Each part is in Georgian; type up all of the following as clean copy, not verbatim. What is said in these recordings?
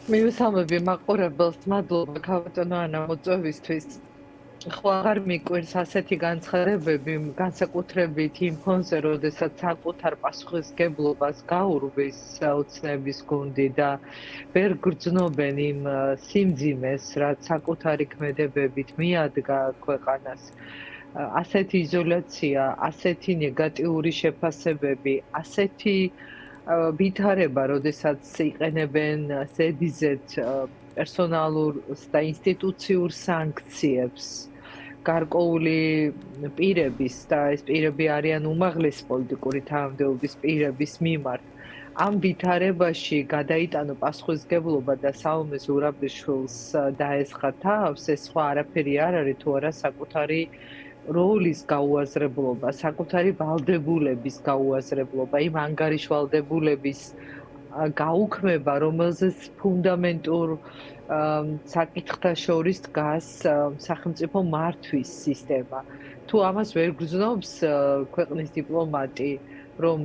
მივესალმები მაყურებელს, მადლობა ქავატონო ანა მოწვევისთვის. ხო აღარ მიკვირს ასეთი განცხადებები, განსაკუთრებით იმ ფონზე, როდესაც საკუთარ პასუხისმგებლობას გაურბის ოცნების გუნდი და ვერ გრძნობენ იმ სიმძიმეს, რაც საკუთარი ქმედებებით მიადგა ქვეყანას. ასეთი იზოლაცია, ასეთი ნეგატიური შეფასებები, ასეთი ვითარება, როდესაც იყენებენ ზედიზედ პერსონალურ და ინსტიტუციურ სანქციებს გარკვეული პირების და ეს პირები არიან უმაღლესი პოლიტიკური თანამდებობის პირების მიმართ. ამ ვითარებაში გადაიტანო პასუხისმგებლობა და საომე ზურაბიშვილს დაესხა თავს, ეს სხვა არაფერი არ არის თუ არა საკუთარი როლის გაუაზრებლობა, საკუთარი ვალდებულების გაუაზრებლობა, იმ ანგარიშვალდებულების გაუქმება, რომელზეც ფუნდამენტურ საკითხთა შორის დგას სახელმწიფო მართვის სისტემა. თუ ამას ვერ გრძნობს ქვეყნის დიპლომატი, რომ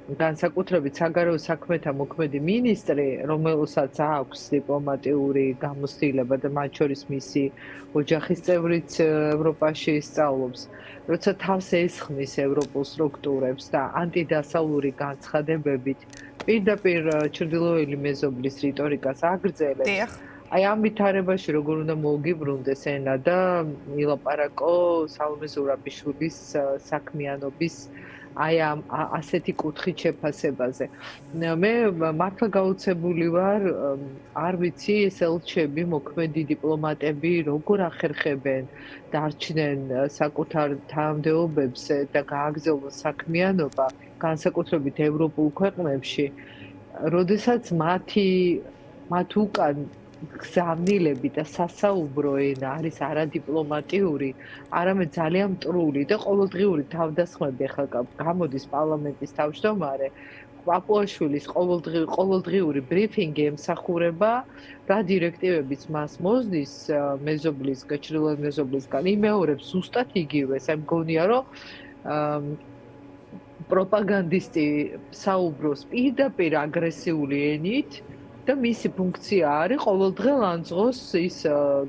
განსაკუთრებით საგარეო საქმეთა მოქმედი მინისტრი, რომელსაც აქვს დიპლომატიური გამოცდილება და მათ შორის მისი ოჯახის წევრიც ევროპაში სწავლობს, როცა თავს ესხმის ევროპულ სტრუქტურებს და ანტიდასავლური განცხადებებით პირდაპირ ჩრდილოელი მეზობლის რიტორიკას აგრძელებს. აი ამ ვითარებაში როგორ უნდა მოგიბრუნდეს ენა და ილაპარაკო საომე ზურაბიშვილის საქმიანობის აი ამ ასეთი კუთხით შეფასებაზე. მე მართლა გაუცებული ვარ, არ ვიცი ეს ელჩები, მოქმედი დიპლომატები როგორ ახერხებენ დარჩნენ საკუთარ თანამდებობებს და გააგრძელონ საქმიანობა, განსაკუთრებით ევროპულ ქვეყნებში, როდესაც მათ უკან გზავნილები და სასაუბრო ენა არის არადიპლომატიური, არამედ ძალიან მტრული და ყოველდღიური თავდასხმები. ახლა გამოდის პარლამენტის თავმჯდომარე, პაპუაშვილის ყოველდღიური ბრიფინგი ემსახურება რა დირექტივებიც მას მოსდის მეზობლის, ჩრდილოეთ მეზობლისგან, იმეორებს ზუსტად იგივეს. აი მგონია, რომ პროპაგანდისტი საუბრობს პირდაპირ აგრესიული ენით და მისი ფუნქცია არის ყოველდღე ლანძღოს ის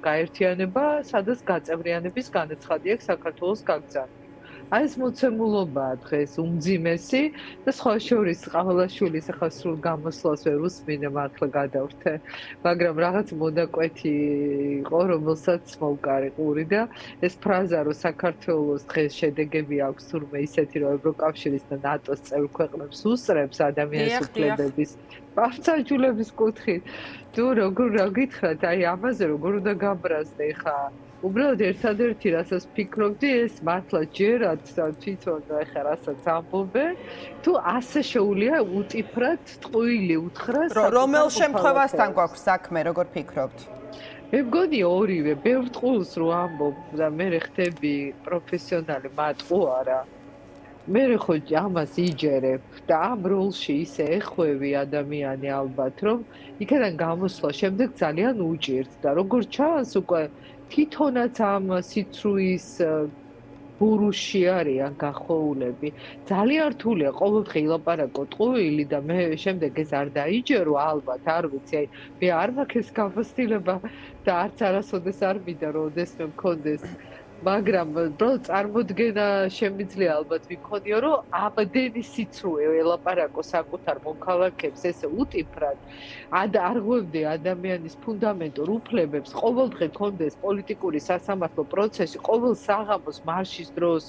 გაერთიანება, სადაც გაწევრიანების განაცხადი აქვს საქართველოს გაგზავნის. აი ეს მოცემულობაა დღეს უმძიმესი და სხვა შორის ყავალაშვილის ახლა სრულ გამოსვლას ვერ უსმინე, მართლა გადავრთე, მაგრამ რაღაც მონაკვეთი იყო, რომელსაც მოვკარი ყური და ეს ფრაზა, რომ საქართველოს დღეს შედეგები აქვს თურმე ისეთი, რომ ევროკავშირის და ნატოს წევრ ქვეყნებს უსწრებს ადამიანის უფლებების პასუხისმგებლობის კუთხით. თუ როგორ რა გითხრათ, აი ამაზე როგორ უნდა გაბრაზდე ხა? უბრალოდ ერთადერთი რასაც ფიქრობდი, ეს მართლა ჯერათ თვითონ ხა რასაც ამბობენ, თუ ასე შეუძლია უტიფრად ტყუილი უთხრას რომელ შემთხვევასთან გვაქვს საქმე, როგორ ფიქრობთ? მე მგონი ორივე, ბევრ ტყუილს რო ამბობ და მე ხდები პროფესიონალი, მატყუ არა. მე ხო ამას იჯერებ და ამ როლში ისე ეხვევი ადამიანი ალბათ, რომ იქიდან გამოსვლა შემდეგ ძალიან უჭირთ და როგორ ჩანს უკვე თვითონაც ამ სიცრუის ბურუში არიან გახვეულები. ძალიან რთულია ყოველდღე ილაპარაკო ტყუილი და მე შემდეგ ეს არ დაიჯერო ალბათ, არ ვიცი, აი მე არ მაქვს ეს გამოცდილება და არც არასოდეს არ მინდა რომ ოდესმე მქონდეს. მაგრამ წარმოდგენა შემიძლია ალბათ მიქონიო, რომ ამდენი სიცრუე ელაპარაკო საკუთარ მოქალაქეებს ესე უტიფრად, არღვევდე ადამიანის ფუნდამენტურ უფლებებს, ყოველდღე კონდეს პოლიტიკური სასამართლო პროცესი, ყოველ საღამოს მარშის დროს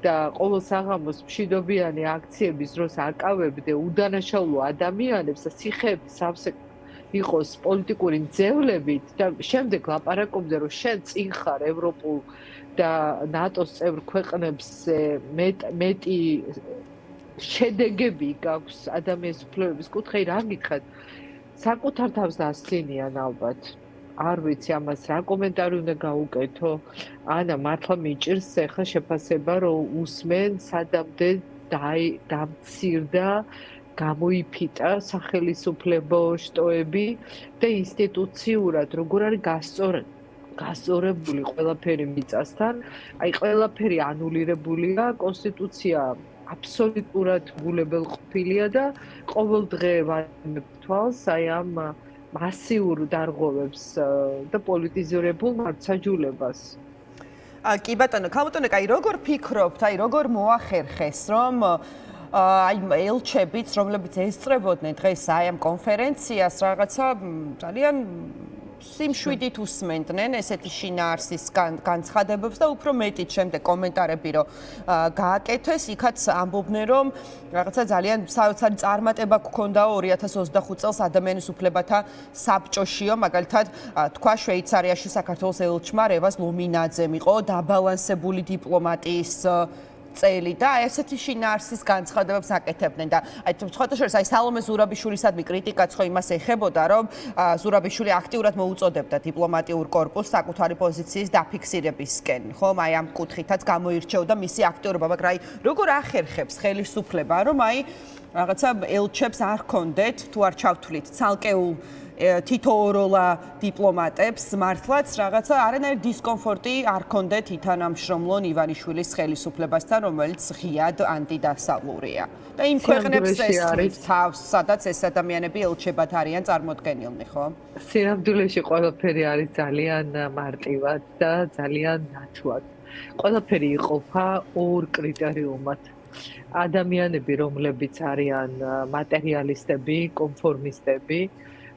და ყოველ საღამოს მშვიდობიანი აქციების დროს აკავებდე უდანაშაულო ადამიანებს და სიხეების სავსე იყოს პოლიტიკური მძევლებით და შემდეგ ლაპარაკობდე, რომ შენ წინ ხარ ევროპულ და ნატოს წევრ ქვეყნებს მეტი შედეგები გაქვს ადამიანის უფლებების კუთხე, რა გითხრათ? საკუთარ თავს დასცინიან ალბათ. არ ვიცი ამას რა კომენტარი უნდა გაუკეთო. ანა მართლა მიჭირს ახლა შეფასება, რომ უსმენ სადამდე დამცირდა გამოიფიტა სახელისუფლებო შტოები და ინსტიტუციურად როგორ არის გასწორებული ყველაფერი მიწასთან, აი ყველაფერი ანულირებულია, კონსტიტუცია აბსოლუტურად გულებელყოფილია და ყოველდღე ვამებ თვალს აი ამ მასიურ დარღვევებს და პოლიტიზირებულ მართლმსაჯულებას. კი ბატონო, ქალბატონო, აი როგორ ფიქრობთ, აი როგორ მოახერხეს, რომ აი ელჩებიც, რომლებიც ესწრებოდნენ დღეს აი ამ კონფერენციას, რაღაცა ძალიან სიმშვიდით უსმენდნენ ესეთი შინაარსის განცხადებებს და უფრო მეტიც შემდეგ კომენტარები რომ გააკეთეს, იქაც ამბობდნენ რომ რაღაცა ძალიან საოცარი წარმატება გქონდაო 2025 წელს ადამიანის უფლებათა საბჭოშიო, მაგალითად თქვა შვეიცარიაში საქართველოს ელჩმა რევაზ ლომინაძემ იყო დაბალანსებული დიპლომატიის წელი და ესეთი შინაარსის განცხადებებს აკეთებდნენ და აი სხვათა შორის აი სალომე ზურაბიშვილისადმი კრიტიკაც ხო იმას ეხებოდა რომ ზურაბიშვილი აქტიურად მოუწოდებდა დიპლომატიურ კორპუსს საკუთარი პოზიციის დაფიქსირებისკენ ხო აი ამ კუთხითაც გამოირჩეოდა მისი აქტიურობა მაგრამ აი როგორ ახერხებს ხელისუფლება რომ აი რაღაცა ელჩებს არ ჰქონდეთ თუ არ ჩავთვლით ცალკეულ თითოეულა დიპლომატებს მართლაც რაღაცა არანაირი დისკომფორტი არ ჰქონდეთ ითანამშრომლონ ივანიშვილის ხელისუფლებასთან, რომელიც ღიად ანტიდასავლურია. და იმ ქვეყნებს ესწრებს თავს, სადაც ეს ადამიანები ელჩებად არიან წარმოდგენილნი, ხო? სინამდვილეში ყველაფერი არის ძალიან მარტივად და ძალიან ნათლად. ყველაფერი იყოფა ორ კრიტერიუმად. ადამიანები, რომლებიც არიან მატერიალისტები, კონფორმისტები,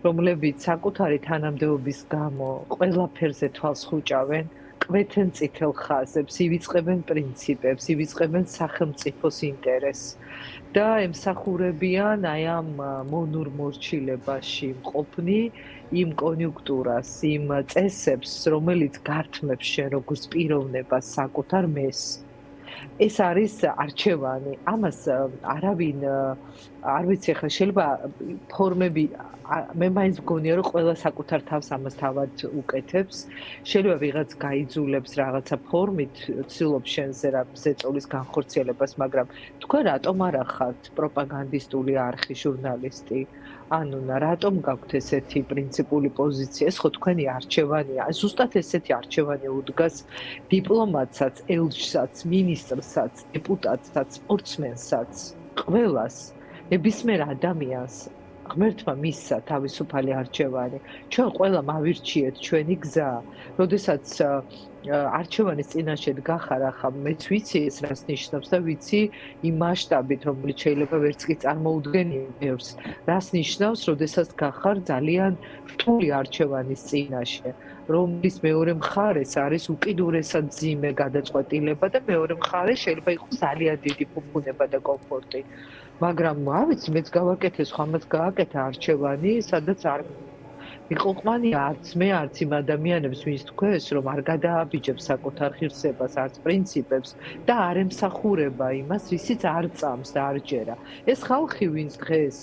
რომლებიც საკუთარი თანამდებობის გამო ყველაფერზე თვალს ხუჭავენ, კვეთენ წითელ ხაზებს, ივიწყებენ პრინციპებს, ივიწყებენ სახელმწიფოს ინტერესს და ემსახურებიან აი ამ მონურ მორჩილებაში მყოფნი იმ კონიუნქტურას, იმ წესებს, რომელიც გართმევს შენ როგორც პიროვნებას საკუთარ მეს. ეს არის არჩევანი. ამას არავინ არ ვიცი ახლა შეიძლება ფორმები მე მაინც მგონია რომ ყველა საკუთარ თავს ამას თავად უკეთებს. შეიძლება ვიღაც გაიძულებს რაღაცა ფორმით, ცდილობს შენზე რა ზეწოლის განხორციელებას, მაგრამ თქვენ რატომ არ ახართ პროპაგანდისტული არხი, ჟურნალისტი? ანუ რატომ გაქვთ ესეთი პრინციპული პოზიცია? ეს ხო თქვენი არჩევანია. ზუსტად ესეთი არჩევანი უდგას დიპლომატსაც, ელჩსაც, მინისტრსაც, დეპუტატსაც, სპორტსმენსაც, ყველას, ნებისმიერ ადამიანს. ღმერთმა მისცა თავისუფალი არჩევანი. ჩვენ ყველა მავირჩიეთ ჩვენი გზა. როდესაც არჩევანის წინაშე დგახარ, ახლა მეც ვიცი ეს რას ნიშნავს და ვიცი იმ მასშტაბით, რომელიც შეიძლება ვერც კი წარმოუდგენია ბევრს. რას ნიშნავს, როდესაც დგახარ ძალიან რთული არჩევანის წინაშე, რომლის მეორე მხარეს არის უკიდურესად მძიმე გადაწყვეტილება და მეორე მხარეს შეიძლება იყოს ძალიან დიდი ფუფუნება და კომფორტი. მაგრამ ავიცი მეც გავაკეთე, სხვამაც გააკეთა არჩევანი, სადაც არ მიყოყმანი არც მე, არც იმ ადამიანებს, ვინც თქვეს, რომ არ გადააბიჯებს საკუთარ ღირსებას, არც პრინციპებს და არ ემსახურება იმას, რისიც არ წამს და არ ჯერა. ეს ხალხი, ვინც დღეს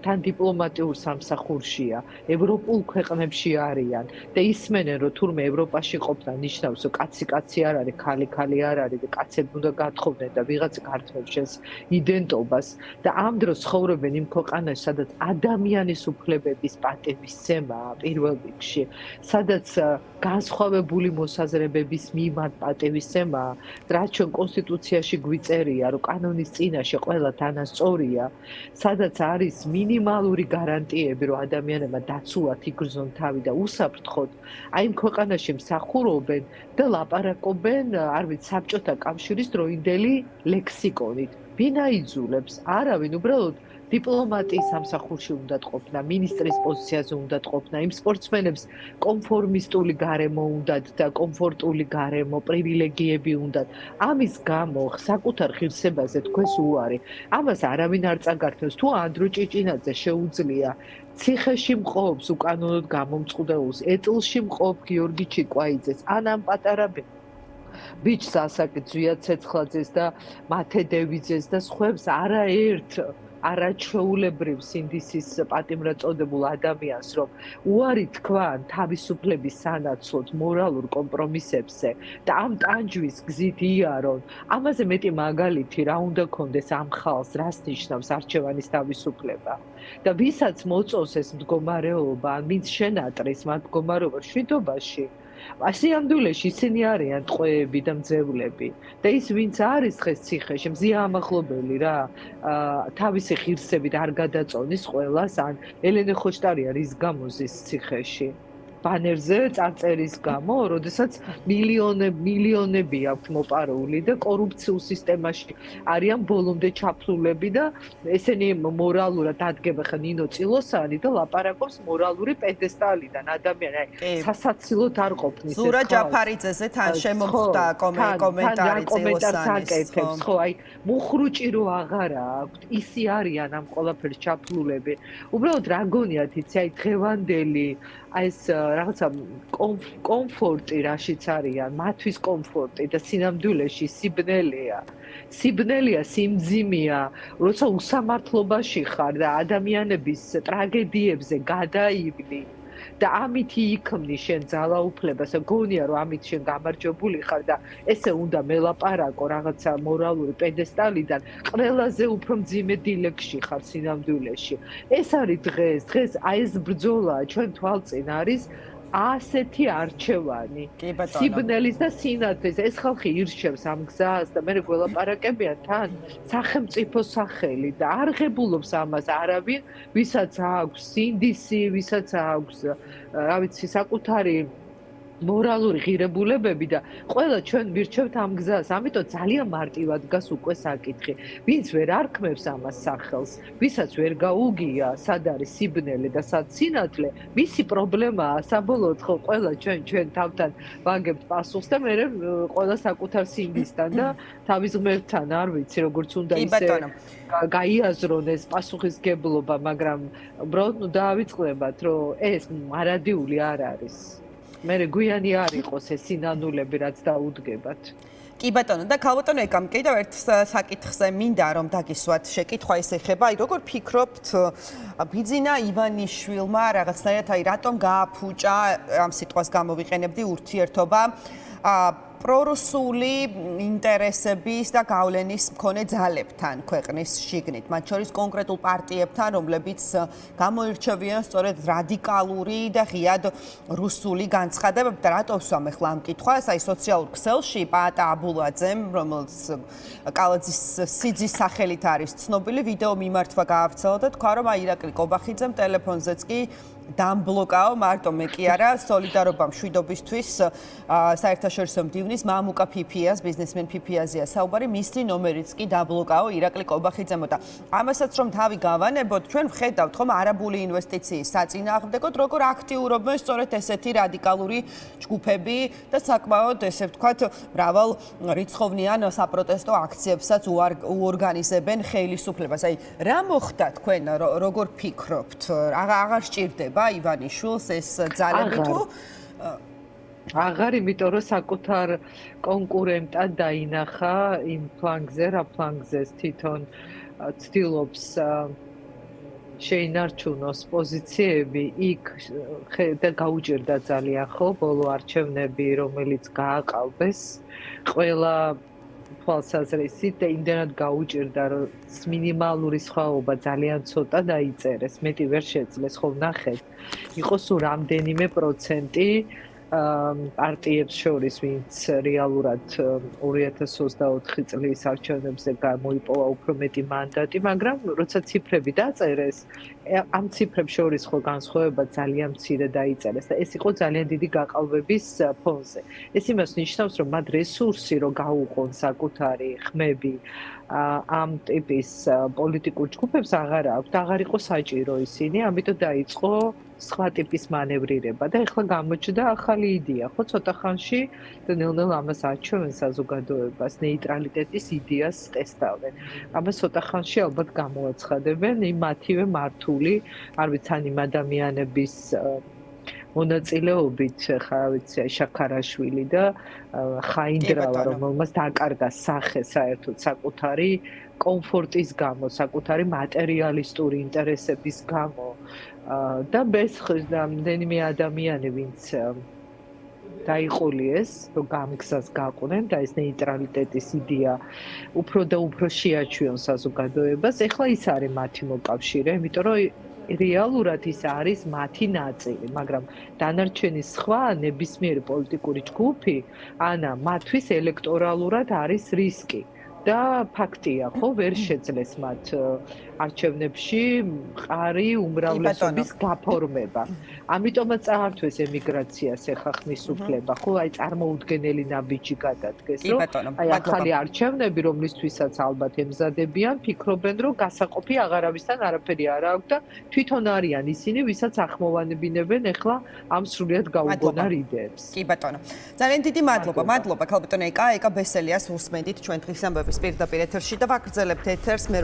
თან დიპლომატიურ სამსახურშია, ევროპულ ქვეყნებში არიან და ისმენენ, რომ თურმე ევროპაში ყოფნა ნიშნავს, რომ კაცი არ არის, ხალი არ არის და კაცები უნდა გათხოვდნენ და ვიღაც გართმევს შენს იდენტობას და ამ დროს ცხოვრობენ იმ ქვეყანაში, სადაც ადამიანის უფლებების პატივისცემაა პირველ რიგში, სადაც განსხვავებული მოსაზრებების მიმართ პატივისცემაა, რაც ჩვენ კონსტიტუციაში გვიწერია, რომ კანონის წინაშე ყველა თანასწორია, სადაც არის მინიმალური გარანტიები, რომ ადამიანებმა დაცულად იგრძნონ თავი და უსაფრთხოდ, აი იმ ქვეყანაში მსახურობენ და ლაპარაკობენ, არ ვიცი, საბჭოთა კავშირის დროინდელი ლექსიკონით. ვინ აიძულებს? არავინ, უბრალოდ დიპლომატიის სამსახურში უნდა ყოფნა, მინისტრის პოზიციაზე უნდა ყოფნა, იმ სპორტსმენებს კონფორმისტული გარემო უნდათ და კომფორტული გარემო, პრივილეგიები უნდათ. ამის გამო საკუთარ ღირსებაზე თქვენს უარი. ამას არავინ არ წაგართმევს. თუ ანდრო ჭიჭინაძე შეუძლია ციხეში მყოფს უკანონოდ გამომწყდეულს, ეტლში მყოფ გიორგი ჩიკვაიძეს, ან ამ პატარა ბიჭს ასაკით ზვიად ცეცხლაძეს და მათე დევიძეს და სხვებს არაერთ არაჩვეულებრივ სინდისის პატიმრაწოდებულ ადამიანს, რომ უარი თქვან თავისუფლების სანაცვლოდ მორალურ კომპრომისებზე და ამ ტანჯვის გზით იარონ, ამაზე მეტი მაგალითი რა უნდა გქონდეს ამ ხალხს, რას ნიშნავს არჩევანის თავისუფლება. და ვისაც მოწონს ეს მდგომარეობა, ან ვინც შენატრეს მათ მდგომარეობას შვიდობაში, სინამდვილეში ისინი არიან ტყვეები და მძევლები და ის ვინც არის დღეს ციხეში მზიამახლობელი რა თავისი ღირსებით არ გადაწონის ყველას ან ელენე ხოშტარია რის გამოზის ციხეში ბანერზე წარწერის გამო, როდესაც მილიონები აქვთ მოპარული და კორუფციულ სისტემაში არიან ბოლომდე ჩაფლულები და ესენი მორალურად დადგება ხა ნინო წილოსანი და ლაპარაკობს მორალური პედესტალიდან ადამიანი სასაცილოდ არ ყოფნის ზურა ჯაფარიძეზე თან შემოხვდა კომენტარი წილოსანის ხო აი მუხრუჭი რო აღარა აქვთ ისი არიან ამ ყველაფერს ჩაფლულები უბრალოდ რა გონიათ იცი აი დღევანდელი აი ეს რაღაცა კომფორტი რაშიც არიან, მათთვის კომფორტი და სინამდვილეში სიბნელეა, სიმძიმეა, როცა უსამართლობაში ხარ და ადამიანების ტრაგედიებზე გადაივლი და ამით იქმნი შენ ძალაუფლებას და გონია რომ ამით შენ გამარჯვებული ხარ და ესე უნდა მელაპარაკო რაღაცა მორალური პედესტალიდან ყველაზე უფრო მძიმე დილეგში ხარ სინამდვილეში ეს არის დღეს აი ეს ბრძოლა ჩვენ თვალწინ არის ასეთი არჩევანი სიბნელის და სინათლის ეს ხალხი ირჩევს ამ გზას და მე გველაპარაკებიან თან სახელმწიფო სახელი და არ ღებულობს ამას არავინ ვისაც აქვს სინდისი ვისაც აქვს რა ვიცი საკუთარი მორალური ღირებულებები და ყველა ჩვენ ვირჩევთ ამ გზას ამიტომ ძალიან მარტივად გას უკვე საკითხი ვინც ვერ არქმევს ამას სახელს ვისაც ვერ გაუგია სად არის სიბნელე და სად სინათლე მისი პრობლემაა საბოლოოდ ხო ყველა ჩვენ თავთან ვაგებთ პასუხს და მე ყველა საკუთარ სინდისთან და თავის ღმერთთან არ ვიცი როგორც უნდა ისე გაიაზრონ ეს პასუხისგებლობა მაგრამ უბრალოდ დაავიწყდებათ რომ ეს მარადიული არ არის მე გვიანი არ იყოს ეს სინანულები რაც დაუდგებათ. კი ბატონო და ქალბატონო ეკამ კიდევ ერთ საკითხზე მინდა რომ დაგისვათ შეკითხვა ეს ეხება აი როგორ ფიქრობთ ბიძინა ივანიშვილმა რაღაცნაირად აი რატომ გააფუჭა ამ სიტყვას გამოვიყენებდი ურთიერთობა პრორუსული ინტერესების და გავლენის მქონე ძალებთან ქვეყნის შიგნით, მათ შორის კონკრეტულ პარტიებთან, რომლებიც გამოირჩევიან სწორედ რადიკალური და ღიად რუსული განცხადებებით. და რატო ვსვამ ახლა ამ კითხვას? აი სოციალურ ქსელში პაატა აბულაძემ, რომელიც კალაძის სიძის სახელით არის ცნობილი, ვიდეო მიმართვა გაავრცელა და თქვა, რომ აი ირაკლი კობახიძემ ტელეფონზეც კი დამბლოკაო მარტო მე კი არა სოლიდარობა მშვიდობისთვის საერთაშორისო მდივნის მამუკა ფიფიას ბიზნესმენ ფიფიაზია საუბარი მისი ნომერიც კი დაბლოკაო ირაკლი კობახიძემო და ამასაც რომ თავი გავანებოთ ჩვენ ვხედავთ ხომ არაბული ინვესტიციის საწინააღმდეგოდ როგორ აქტიურობენ სწორედ ესეთი რადიკალური ჯგუფები და საკმაოდ ესე ვთქვათ მრავალ რიცხოვნიან საპროტესტო აქციებსაც უორგანიზებენ ხელისუფლებას აი რა მოხდა თქვენ როგორ ფიქრობთ აღარ სჭირდება ივანიშვილს ეს ძალები თუ აღარ იმიტომ რომ საკუთარ კონკურენტად დაინახა იმ ფლანგზე რა ფლანგზეს თვითონ ცდილობს შეინარჩუნოს პოზიციები იქ და გაუჭირდა ძალიან ხო ბოლო არჩევნები რომელიც გააყალბეს ყველა თვალსაზრისით და იმდენად გაუჭირდა რომ მინიმალური სხვაობა ძალიან ცოტა დაიწერეს მეტი ვერ შეძლეს ხო ნახეთ იყო სულ რამდენიმე პროცენტი პარტიებს შორის ვინც რეალურად 2024 წლის არჩევნებზე გამოიპოვა უფრო მეტი მანდატი მაგრამ როცა ციფრები დაწერეს ამ ციფრებს შორის ხო განსხვავება ძალიან მცირე დაიწერეს და ეს იყო ძალიან დიდი გაყალბების ფონზე ეს იმას ნიშნავს რომ მათ რესურსი რო გაუყონ საკუთარი ხმები ამ ტიპის პოლიტიკურ ჯგუფებს აღარ აქვს და აღარ იყო საჭირო ისინი ამიტომ დაიწყო სხვა ტიპის მანევრირება და ეხლა გამოჩნდა ახალი იდეა ხო ცოტა ხანში და ნელ-ნელ ამას აჩვენენ საზოგადოებას ნეიტრალიტეტის იდეას ტესტავენ ამას ცოტა ხანში ალბათ გამოაცხადებენ იმ მათივე მართული არ ვიცი ან იმ ადამიანების მონაწილეობით ხა ვიცი შაქარაშვილი და ხაინდრავა რომელმაც დაკარგა სახე საერთოდ საკუთარი კომფორტის გამო საკუთარი მატერიალისტური ინტერესების გამო და რამდენიმე ადამიანი ვინც დაიყოლიეს რომ გამგზას გაყვნენ და ეს ნეიტრალიტეტის იდეა უფრო და უფრო შეაჩვიონ საზოგადოებას ეხლა ის არის მათი მოკავშირე იმიტომ რომ რეალურად ის არის მათი ნაწილი, მაგრამ დანარჩენი სხვა ნებისმიერი პოლიტიკური ჯგუფი, ანა, მათთვის ელექტორალურად არის რისკი. და ფაქტია, ხო, ვერ შეძლეს მათ არჩევნებში მყარი უმრავლესობის გაფორმება. ამიტომაც წაართვეს ემიგრაციას ეხა ხმის უფლება, ხო, აი წარმოუდგენელი ნაბიჯი გადადგეს, რომ აი ახალი არჩევნები, რომლისთვისაც ალბათ ემზადებიან, ფიქრობენ, რომ გასაყოფი აღარავისთან არაფერი არ აქვს და თვითონ არიან ისინი, ვისაც ახმოვანებინებენ ეხლა ამ სრულიად გაუგონარ იდეებს. კი ბატონო. ძალიან დიდი მადლობა. მადლობა ქალბატონო ეკა ბესელიას უსმენდით ჩვენ დღის ამბების პირდაპირ ეთერში და ვაგრძელებთ ეთერს მე